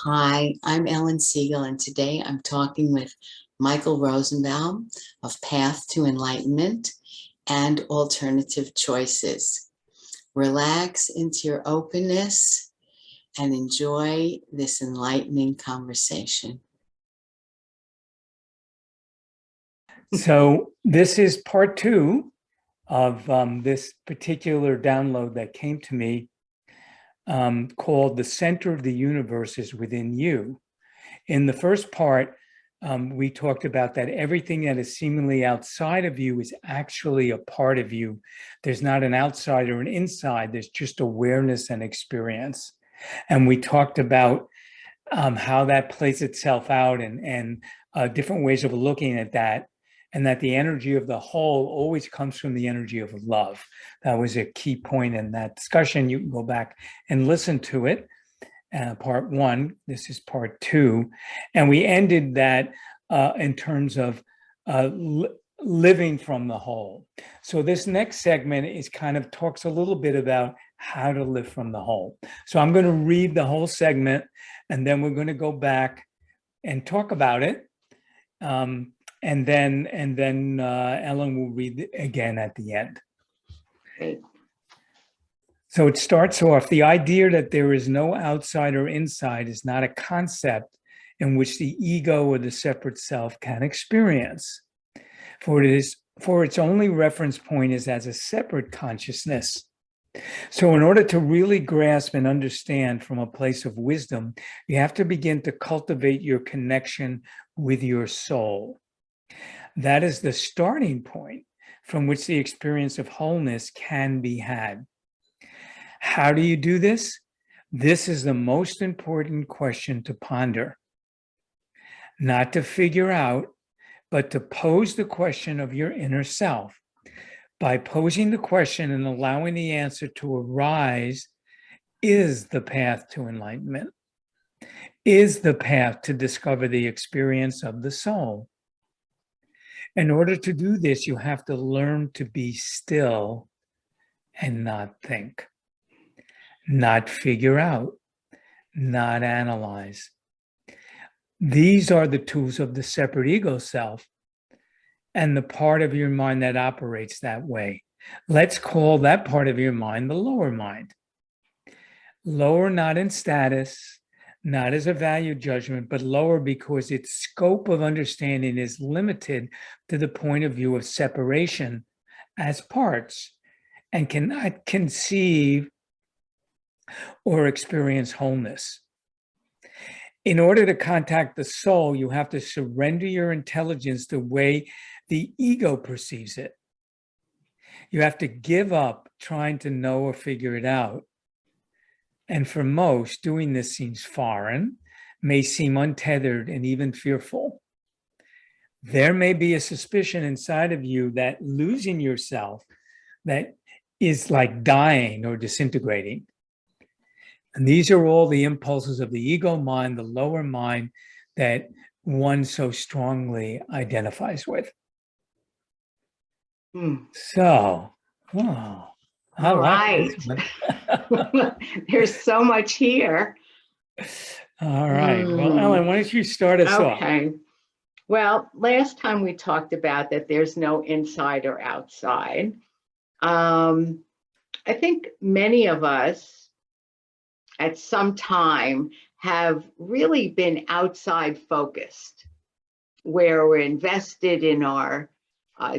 Hi, I'm Ellen Siegel, and today I'm talking with Michael Rosenbaum of Path to Enlightenment and Alternative Choices. Relax into your openness and enjoy this enlightening conversation. So this is part two of this particular download that came to me called The Center of the Universe is Within You. In the first part, we talked about that everything that is seemingly outside of you is actually a part of you. There's not an outside or an inside. There's just awareness and experience. And we talked about how that plays itself out and different ways of looking at that. And that the energy of the whole always comes from the energy of love. That was a key point in that discussion. You can go back and listen to it. Part one, this is part two. And we ended that in terms of living from the whole. So this next segment is kind of talks a little bit about how to live from the whole. So I'm going to read the whole segment, and then we're going to go back and talk about it. And then Ellen will read it again at the end. Great. So it starts off, the idea that there is no outside or inside is not a concept in which the ego or the separate self can experience. For its only reference point is as a separate consciousness. So in order to really grasp and understand from a place of wisdom, you have to begin to cultivate your connection with your soul. That is the starting point from which the experience of wholeness can be had. How do you do this? This is the most important question to ponder. Not to figure out, but to pose the question of your inner self. By posing the question and allowing the answer to arise is the path to enlightenment, is the path to discover the experience of the soul. In order to do this, you have to learn to be still and not think, not figure out, not analyze. These are the tools of the separate ego self and the part of your mind that operates that way. Let's call that part of your mind the lower mind. Lower not in status, not as a value judgment, but lower because its scope of understanding is limited to the point of view of separation as parts and cannot conceive or experience wholeness. In order to contact the soul, you have to surrender your intelligence the way the ego perceives it. You have to give up trying to know or figure it out. And for most, doing this seems foreign, may seem untethered and even fearful. There may be a suspicion inside of you that losing yourself, that is like dying or disintegrating. And these are all the impulses of the ego mind, the lower mind, that one so strongly identifies with. So, wow. All right. There's so much here. All right. Well, Ellen, why don't you start us off? Okay. Well, last time we talked about that there's no inside or outside. I think many of us at some time have really been outside focused, where we're invested in our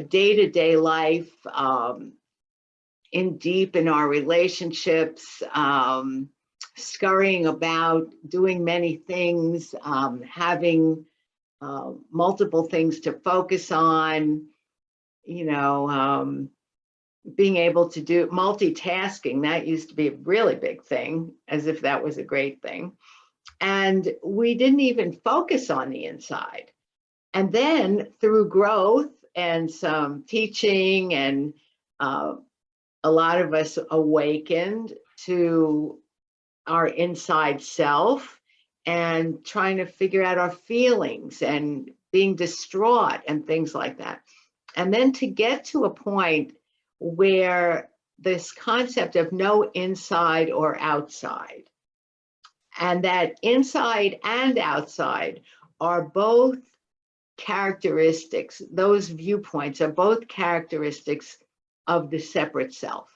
day-to-day life, in deep in our relationships, scurrying about, doing many things, having multiple things to focus on, being able to do multitasking. That used to be a really big thing, as if that was a great thing. And we didn't even focus on the inside. And then through growth and some teaching and a lot of us awakened to our inside self and trying to figure out our feelings and being distraught and things like that. And then to get to a point where this concept of no inside or outside And that inside and outside are both characteristics, those viewpoints are both characteristics of the separate self,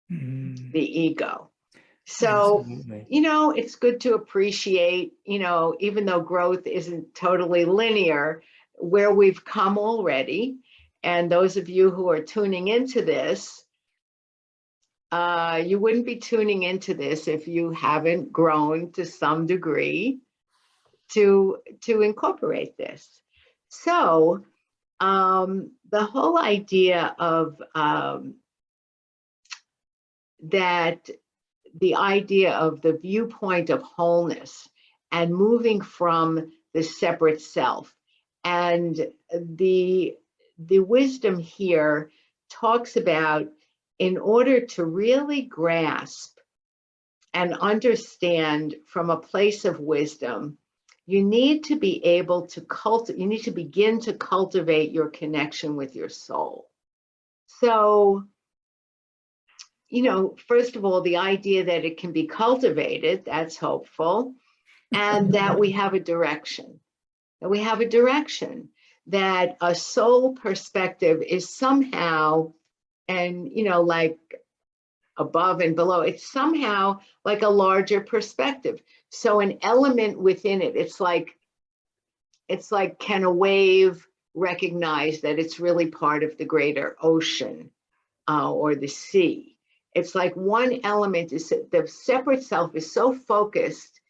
the ego. So, Absolutely. it's good to appreciate, even though growth isn't totally linear, where we've come already. And those of you who are tuning into this, you wouldn't be tuning into this if you haven't grown to some degree to incorporate this. So the whole idea of that, the idea of the viewpoint of wholeness and moving from the separate self, and the wisdom here talks about, in order to really grasp and understand from a place of wisdom, you need to be able to you need to begin to cultivate your connection with your soul. So, first of all, the idea that it can be cultivated, that's hopeful, and that we have a direction, that a soul perspective is somehow, and, like above and below, it's somehow like a larger perspective. So an element within it, it's like, can a wave recognize that it's really part of the greater ocean or the sea? It's like one element is, the separate self is so focused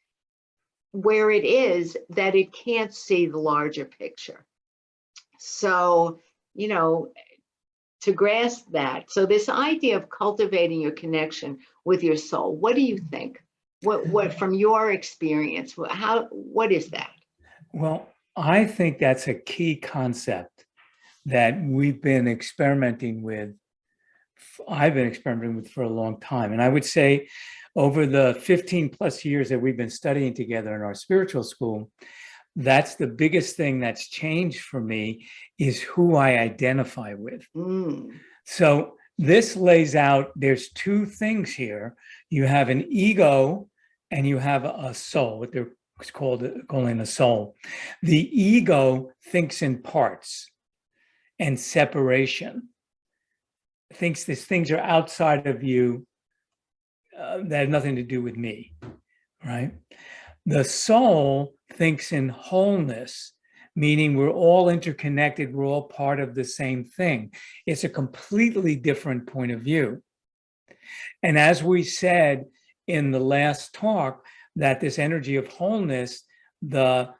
where it is that it can't see the larger picture. So, to grasp that. So this idea of cultivating your connection with your soul, what do you think? What from your experience, what is that? Well, I think that's a key concept that we've been experimenting with. I've been experimenting with for a long time. And I would say over the 15 plus years that we've been studying together in our spiritual school, that's the biggest thing that's changed for me, is who I identify with. So this lays out, there's two things here. You have an ego and you have a soul, what they're calling a soul. The ego thinks in parts and separation, thinks these things are outside of you, that have nothing to do with me, right? The soul thinks in wholeness, meaning we're all interconnected, we're all part of the same thing. It's a completely different point of view. And as we said in the last talk, that this energy of wholeness, the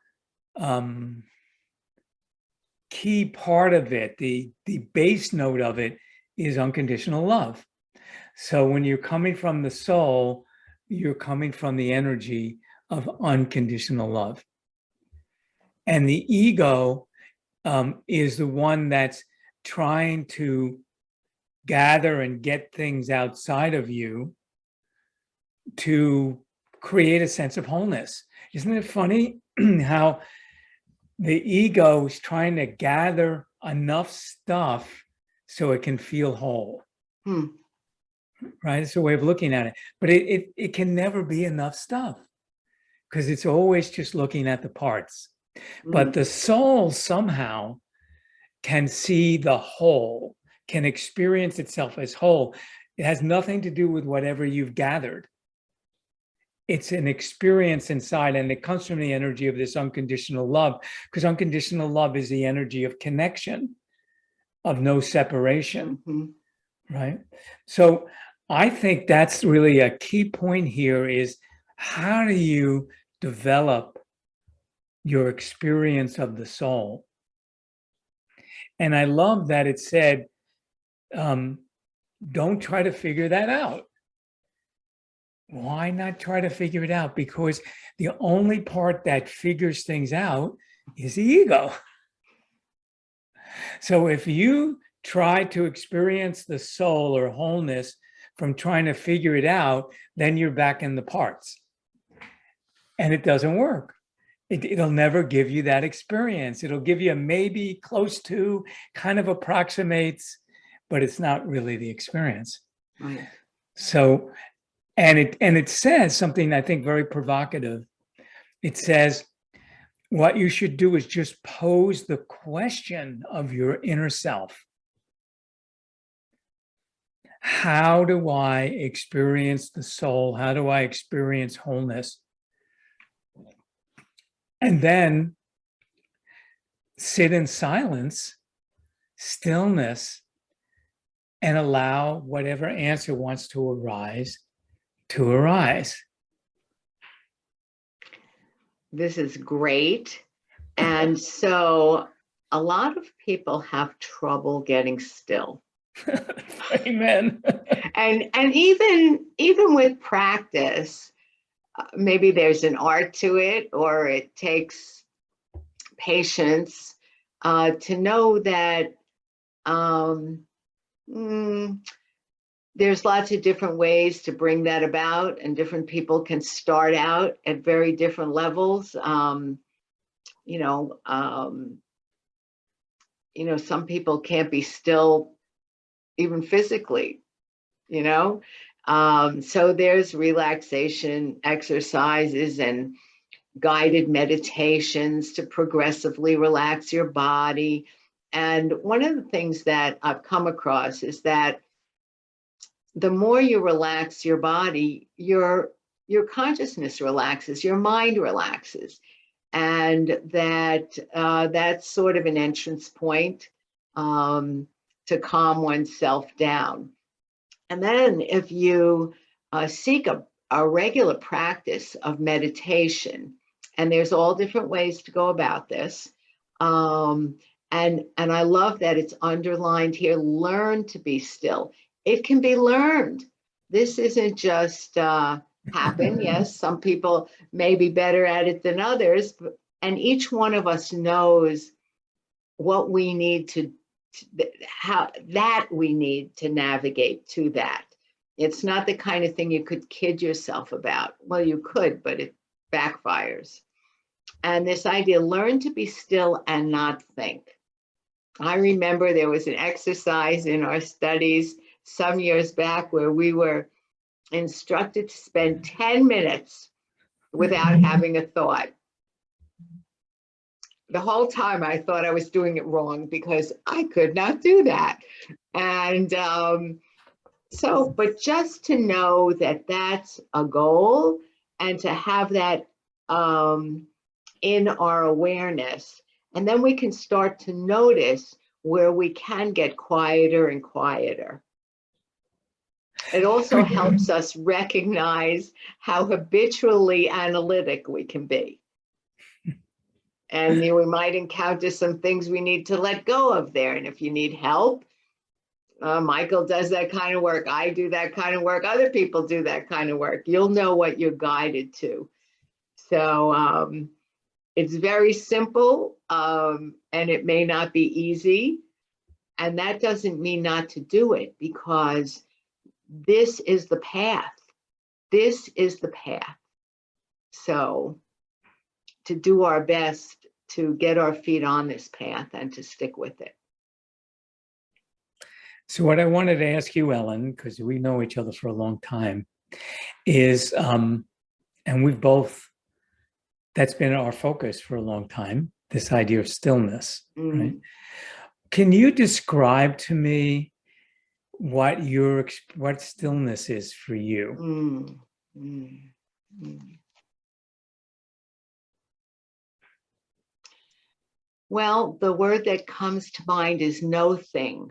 key part of it, the base note of it, is unconditional love. So when you're coming from the soul, you're coming from the energy of unconditional love. And the ego is the one that's trying to gather and get things outside of you to create a sense of wholeness. Isn't it funny how the ego is trying to gather enough stuff so it can feel whole? Right? It's a way of looking at it. But it can never be enough stuff, because it's always just looking at the parts. But the soul somehow can see the whole, can experience itself as whole. It has nothing to do with whatever you've gathered. It's an experience inside, and it comes from the energy of this unconditional love, because unconditional love is the energy of connection, of no separation, right? So I think that's really a key point here, is how do you develop your experience of the soul? And I love that it said, don't try to figure that out. Why not try to figure it out? Because the only part that figures things out is the ego. So if you try to experience the soul or wholeness from trying to figure it out, then you're back in the parts. And it doesn't work. It'll never give you that experience. It'll give you a maybe, close to, kind of approximates, but it's not really the experience. Right. So And it says something I think very provocative. It says, what you should do is just pose the question of your inner self. How do I experience the soul? How do I experience wholeness? And then sit in silence, stillness, and allow whatever answer wants to arise to arise. This is great. And so a lot of people have trouble getting still. Amen. And even with practice, maybe there's an art to it, or it takes patience to know that there's lots of different ways to bring that about, and different people can start out at very different levels. Some people can't be still even physically, so there's relaxation exercises and guided meditations to progressively relax your body. And one of the things that I've come across is that the more you relax your body, your consciousness relaxes, your mind relaxes. And that's sort of an entrance point to calm oneself down. And then if you seek a regular practice of meditation, and there's all different ways to go about this, and I love that it's underlined here, learn to be still. It can be learned. This isn't just happen. Yes, some people may be better at it than others, and each one of us knows what we need how that we need to navigate to that. It's not the kind of thing you could kid yourself about. Well, you could, but it backfires. And this idea, learn to be still and not think. I remember there was an exercise in our studies some years back where we were instructed to spend 10 minutes without having a thought. The whole time I thought I was doing it wrong because I could not do that. And but just to know that that's a goal, and to have that in our awareness, and then we can start to notice where we can get quieter and quieter. It also helps us recognize how habitually analytic we can be. And we might encounter some things we need to let go of there. And if you need help, Michael does that kind of work. I do that kind of work. Other people do that kind of work. You'll know what you're guided to. So it's very simple, and it may not be easy. And that doesn't mean not to do it, because this is the path. This is the path. So to do our best to get our feet on this path and to stick with it. So what I wanted to ask you, Ellen, because we know each other for a long time, is, and we've both, that's been our focus for a long time, this idea of stillness, right? Can you describe to me what stillness is for you? Well, the word that comes to mind is no thing.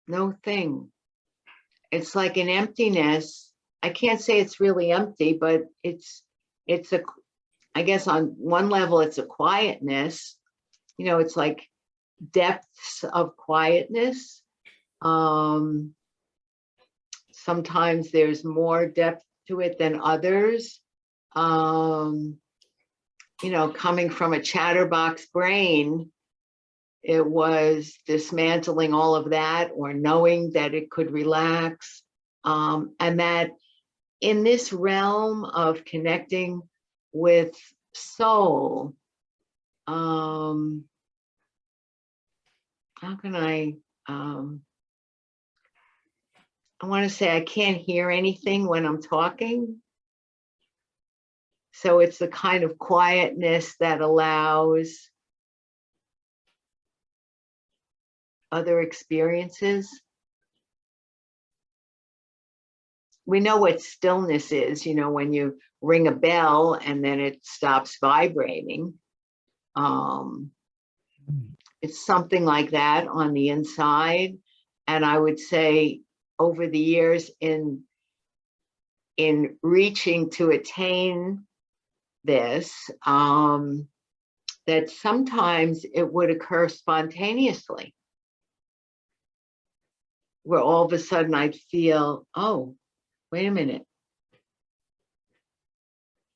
No thing. It's like an emptiness. I can't say it's really empty, but it's I guess on one level it's a quietness. It's like depths of quietness. Sometimes there's more depth to it than others. Coming from a chatterbox brain, it was dismantling all of that, or knowing that it could relax. And that in this realm of connecting with soul, how can I I want to say I can't hear anything when I'm talking. So it's the kind of quietness that allows other experiences. We know what stillness is, you know, when you ring a bell and then it stops vibrating. It's something like that on the inside. And I would say over the years in reaching to attain this, that sometimes it would occur spontaneously, where all of a sudden I'd feel, oh, wait a minute,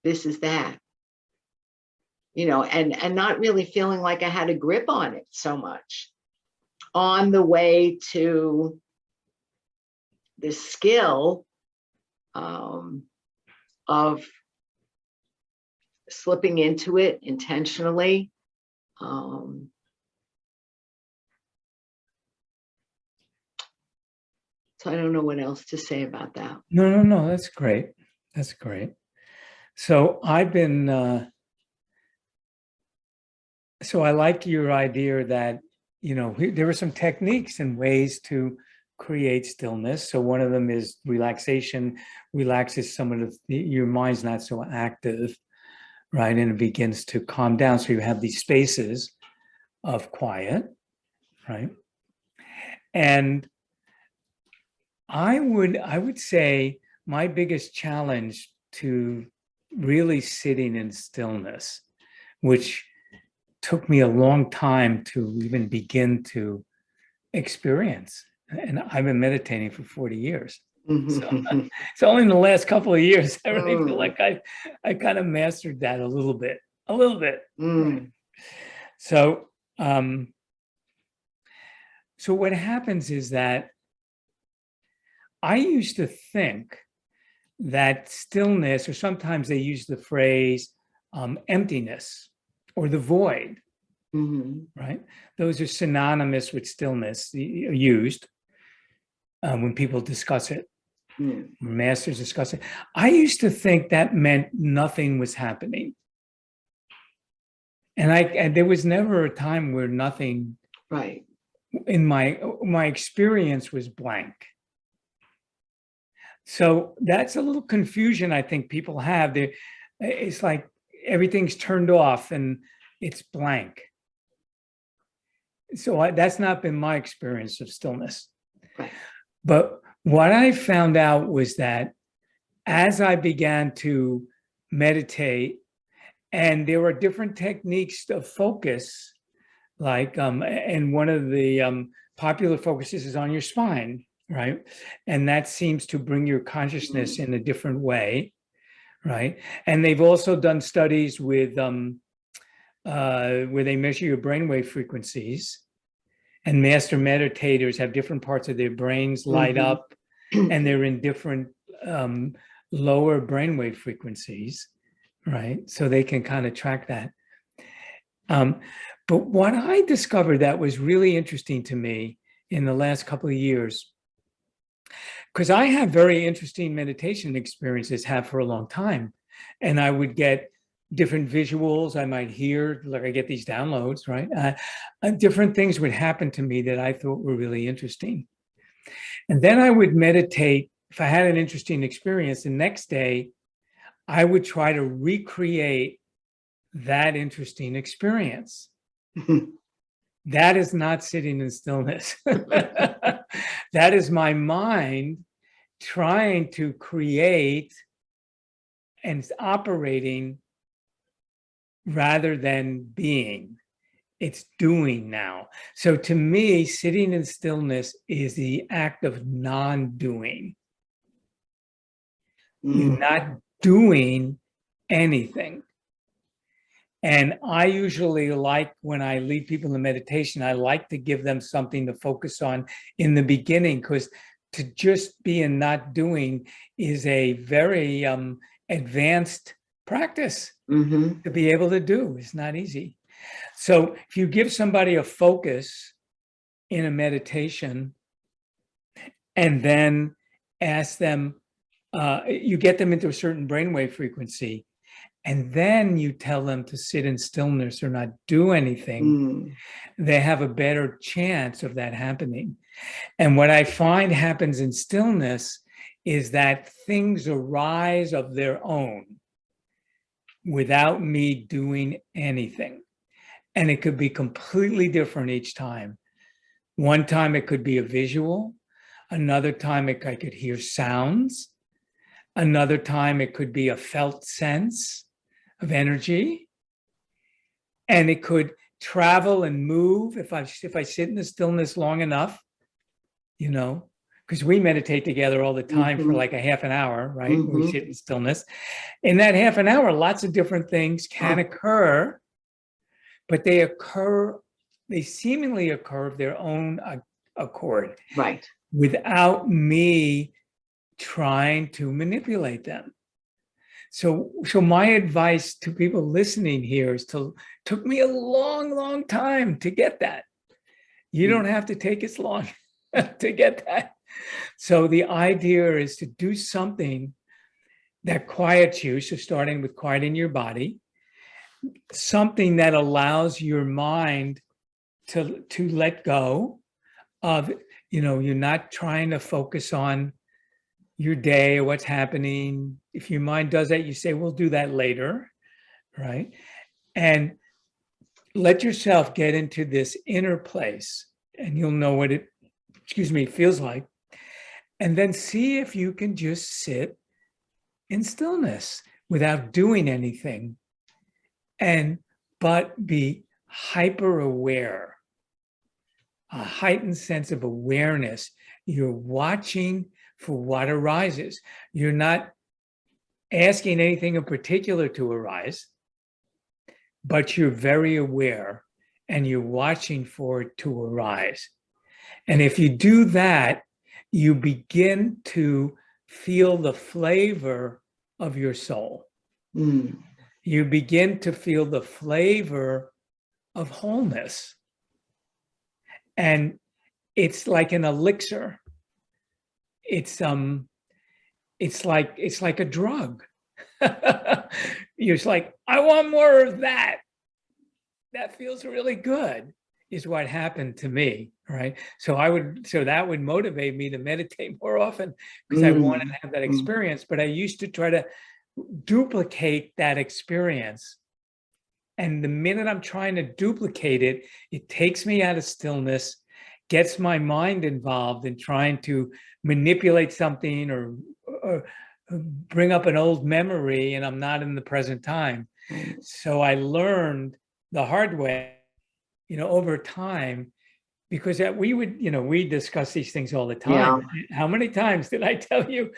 this is that, you know, and not really feeling like I had a grip on it so much. On the way to the skill of slipping into it intentionally. So I don't know what else to say about that. No, that's great. That's great. So I've been, so I like your idea that, you know, there are some techniques and ways to create stillness. So one of them is relaxation, relaxes some of your mind's not so active, right? And it begins to calm down. So you have these spaces of quiet, right? And I would say my biggest challenge to really sitting in stillness, which took me a long time to even begin to experience. And I've been meditating for 40 years. So it's only in the last couple of years I really feel like I kind of mastered that a little bit. Right? So so what happens is that I used to think that stillness, or sometimes they use the phrase emptiness or the void, right? Those are synonymous with stillness used when people discuss it, masters discuss it. I used to think that meant nothing was happening. And there was never a time where nothing, Right. in my experience, was blank. So that's a little confusion I think people have. It's like everything's turned off and it's blank. So that's not been my experience of stillness. Right. But what I found out was that as I began to meditate, and there are different techniques of focus, like, and one of the popular focuses is on your spine, right? And that seems to bring your consciousness in a different way, right? And they've also done studies with where they measure your brainwave frequencies, and master meditators have different parts of their brains light up, and they're in different lower brainwave frequencies, right? So they can kind of track that. But what I discovered that was really interesting to me in the last couple of years, because I have very interesting meditation experiences, have for a long time, and I would get different visuals. I might hear, like I get these downloads, right? Different things would happen to me that I thought were really interesting. And then I would meditate. If I had an interesting experience, the next day, I would try to recreate that interesting experience. That is not sitting in stillness. That is my mind trying to create and operating rather than being. It's doing now. So to me, sitting in stillness is the act of non-doing. You're not doing anything. And I usually like, when I lead people in meditation, I like to give them something to focus on in the beginning, because to just be in not doing is a very advanced practice to be able to do. It's not easy. So if you give somebody a focus in a meditation, and then ask them, you get them into a certain brainwave frequency, and then you tell them to sit in stillness or not do anything, they have a better chance of that happening. And what I find happens in stillness is that things arise of their own without me doing anything. And it could be completely different each time. One time it could be a visual. Another time I could hear sounds. Another time it could be a felt sense of energy. And it could travel and move if I sit in the stillness long enough, you know, because we meditate together all the time for like a half an hour, right? We sit in stillness. In that half an hour, lots of different things can occur, but they seemingly occur of their own accord. Right. Without me trying to manipulate them. So my advice to people listening here is took me a long, long time to get that. You don't have to take as long to get that. So the idea is to do something that quiets you. So starting with quieting your body, something that allows your mind to let go of, you're not trying to focus on your day or what's happening. If your mind does that, you say, we'll do that later, right? And let yourself get into this inner place, and you'll know what it, feels like. And then see if you can just sit in stillness without doing anything, but be hyper aware, a heightened sense of awareness. You're watching for what arises. You're not asking anything in particular to arise, but you're very aware and you're watching for it to arise. And if you do that, you begin to feel the flavor of your soul. You begin to feel the flavor of wholeness. And it's like an elixir. It's like a drug. You're just like, I want more of that. That feels really good, is what happened to me, right? So that would motivate me to meditate more often, because I wanted to have that experience. But I used to try to duplicate that experience. And the minute I'm trying to duplicate it, it takes me out of stillness, gets my mind involved in trying to manipulate something or bring up an old memory, and I'm not in the present time. So I learned the hard way, over time, because we discuss these things all the time. Yeah. How many times did I tell you,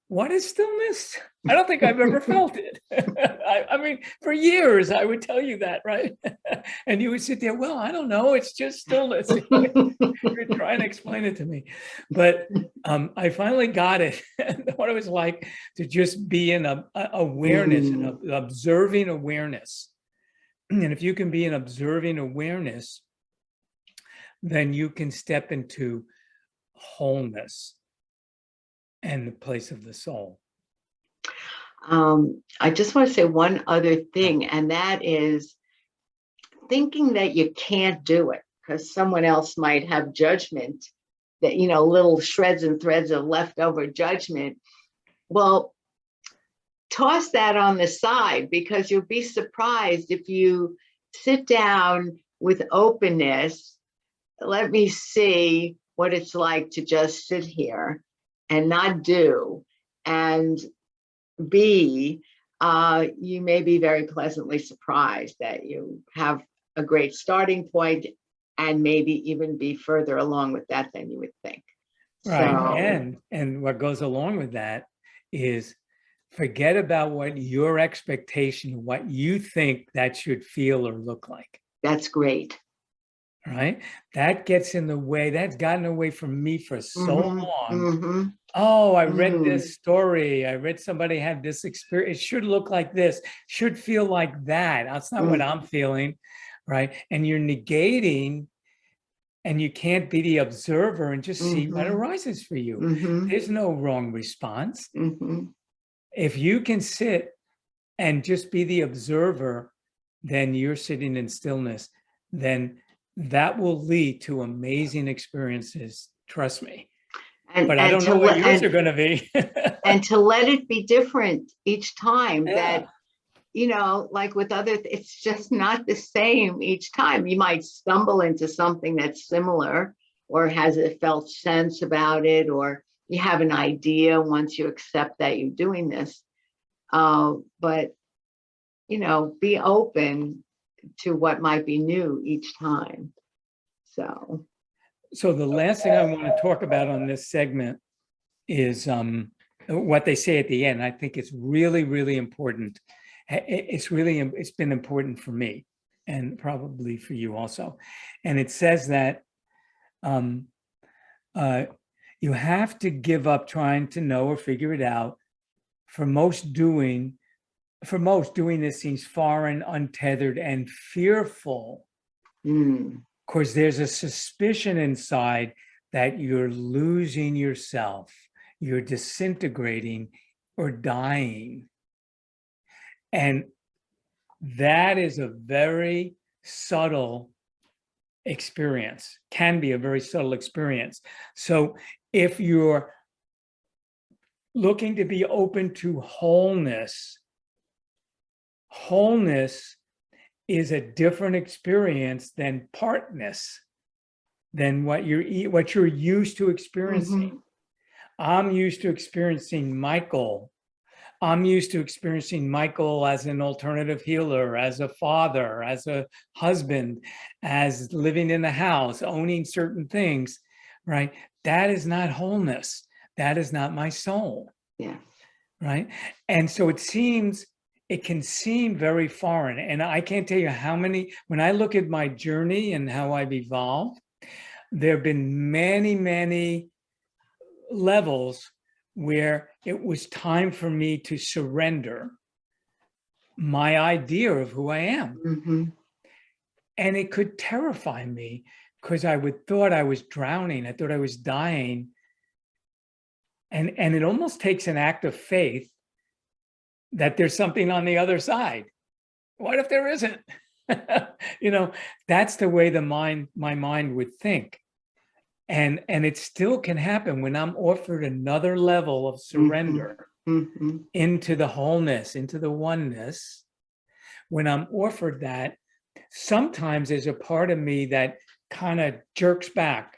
what is stillness? I don't think I've ever felt it. I mean, for years I would tell you that, right? And you would sit there, well, I don't know, it's just stillness. You're trying to explain it to me. But I finally got it, what it was like to just be in awareness, an observing awareness. And if you can be an observing awareness, then you can step into wholeness and the place of the soul. I just want to say one other thing, and that is thinking that you can't do it because someone else might have judgment, that, little shreds and threads of leftover judgment. Well, toss that on the side, because you'll be surprised if you sit down with openness. Let me see what it's like to just sit here and not do, and be, you may be very pleasantly surprised that you have a great starting point, and maybe even be further along with that than you would think. Right. So, and what goes along with that is forget about what your expectation, what you think that should feel or look like. That's great. Right? That gets in the way. That's gotten away from me for so long. Oh, I read this story. I read somebody had this experience. It should look like this, should feel like that. That's not what I'm feeling, right? And you're negating and you can't be the observer and just see what Mm-hmm. arises for you. Mm-hmm. There's no wrong response. Mm-hmm. If you can sit and just be the observer, then you're sitting in stillness. Then that will lead to amazing experiences. Trust me. And But I and don't to know what let yours are going to be. and to let it be different each time. Yeah. That, like with other, it's just not the same each time. You might stumble into something that's similar, or has a felt sense about it, or you have an idea once you accept that you're doing this. But, be open to what might be new each time. So, So the last thing I want to talk about on this segment is what they say at the end. I think it's really, really important. It's been important for me, and probably for you also. And it says that um, you have to give up trying to know or figure it out. For most, doing this seems foreign, untethered, and fearful. Because there's a suspicion inside that you're losing yourself, you're disintegrating or dying. And that is a very subtle experience, can be a very subtle experience. So if you're looking to be open to wholeness, wholeness is a different experience than partness, than what you're used to experiencing. mm-hmm. I'm used to experiencing Michael. I'm used to experiencing Michael as an alternative healer, as a father, as a husband, as living in the house, owning certain things, right? That is not wholeness. That is not my soul. Yeah. Right. And so it can seem very foreign. And I can't tell you how many, when I look at my journey and how I've evolved, there have been many, many levels where it was time for me to surrender my idea of who I am. Mm-hmm. And it could terrify me because I thought I was drowning. I thought I was dying. And it almost takes an act of faith that there's something on the other side. What if there isn't? That's the way my mind would think. And it still can happen when I'm offered another level of surrender Mm-hmm. into the wholeness, into the oneness. When I'm offered that, sometimes there's a part of me that kind of jerks back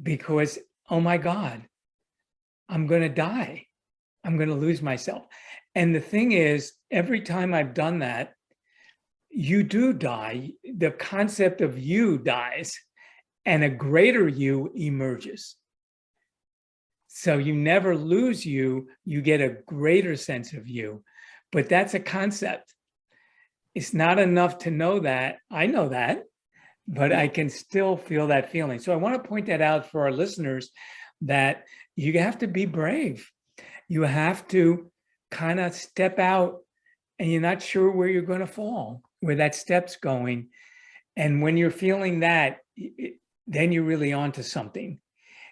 because, oh my God, I'm going to die. I'm going to lose myself. And the thing is, every time I've done that, you do die. The concept of you dies, and a greater you emerges. So you never lose you get a greater sense of you. But that's a concept. It's not enough to know that. I know that, but I can still feel that feeling. So I want to point that out for our listeners, that you have to be brave. You have to kind of step out, and you're not sure where you're going to fall, where that step's going. And when you're feeling that, then you're really onto something.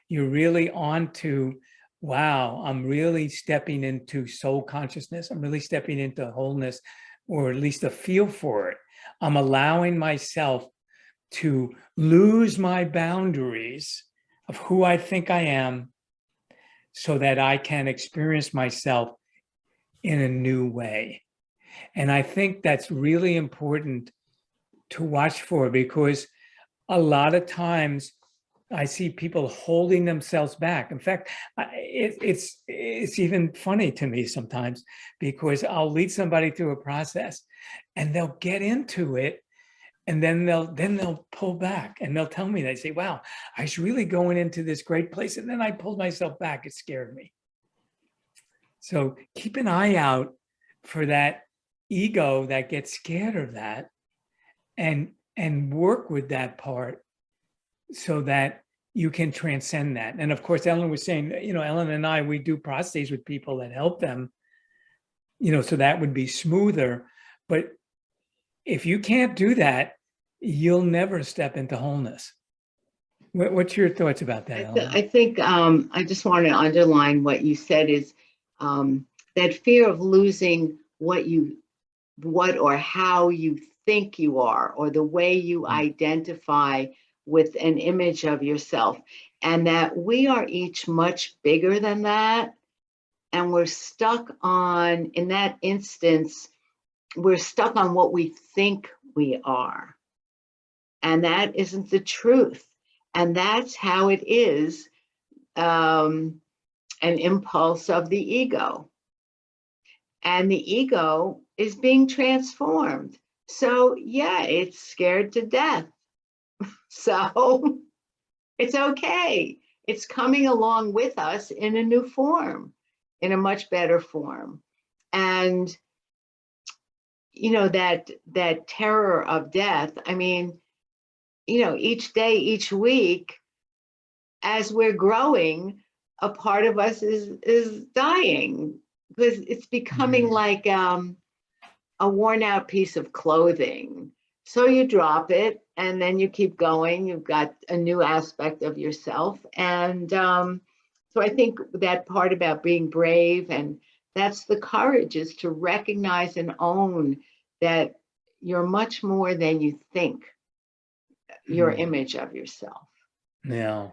You're really onto, wow, I'm really stepping into soul consciousness. I'm really stepping into wholeness, or at least a feel for it. I'm allowing myself to lose my boundaries of who I think I am, so that I can experience myself in a new way. And I think that's really important to watch for, because a lot of times I see people holding themselves back. In fact, it's even funny to me sometimes, because I'll lead somebody through a process and they'll get into it, and then they'll pull back, and they'll tell me, they say, wow, I was really going into this great place, and then I pulled myself back. It scared me. So keep an eye out for that ego that gets scared of that, and work with that part so that you can transcend that. And of course, Ellen was saying, Ellen and I, we do processes with people that help them, so that would be smoother. But if you can't do that, you'll never step into wholeness. What's your thoughts about that, Ellen? I think I just want to underline what you said is that fear of losing what or how you think you are, or the way you identify with an image of yourself, and that we are each much bigger than that. And we're stuck on, in that instance, we're stuck on what we think we are. And that isn't the truth. And that's how it is an impulse of the ego. And the ego is being transformed. So, yeah, it's scared to death. So, it's okay. It's coming along with us in a new form, in a much better form. And, you know, that terror of death, I mean, you know, each day, each week, as we're growing, a part of us is dying, because it's becoming like a worn out piece of clothing. So you drop it and then you keep going. You've got a new aspect of yourself. And so I think that part about being brave, and that's the courage, is to recognize and own that you're much more than you think, your image of yourself. Yeah.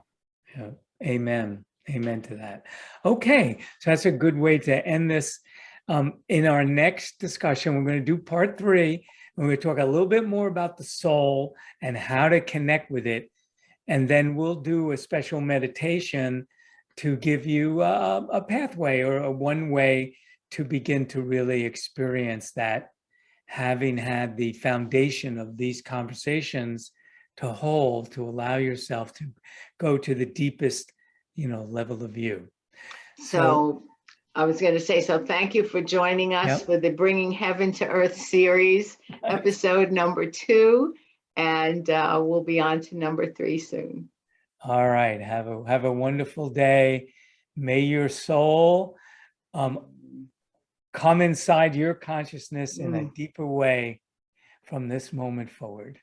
Amen. Amen to that. Okay. So that's a good way to end this. In our next discussion, we're going to do part 3. We're going to talk a little bit more about the soul and how to connect with it. And then we'll do a special meditation to give you a pathway, or a one way to begin to really experience that, having had the foundation of these conversations to hold, to allow yourself to go to the deepest, level of you. So I was going to say, so thank you for joining us for the Bringing Heaven to Earth series, episode number 2, and we'll be on to number 3 soon. All right. Have a wonderful day. May your soul come inside your consciousness in a deeper way from this moment forward.